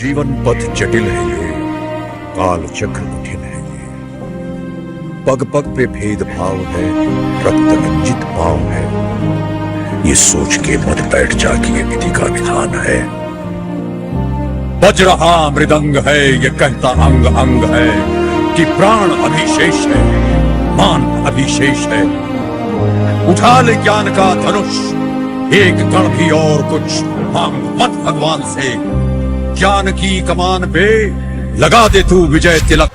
जीवन पथ जटिल है ये, काल चक्र कठिन है ये। पग पग पे भेदभाव है, रक्त रंजित पाव है। ये सोच के मत बैठ जा कि ये विधि का विधान है। बज रहा मृदंग है, ये कहता अंग अंग है कि प्राण अभिशेष है, मान अभिशेष है। उठा ले ज्ञान का धनुष, एक कण भी और कुछ मांग मत भगवान से। ज्ञान की कमान पे लगा दे तू विजय तिलक।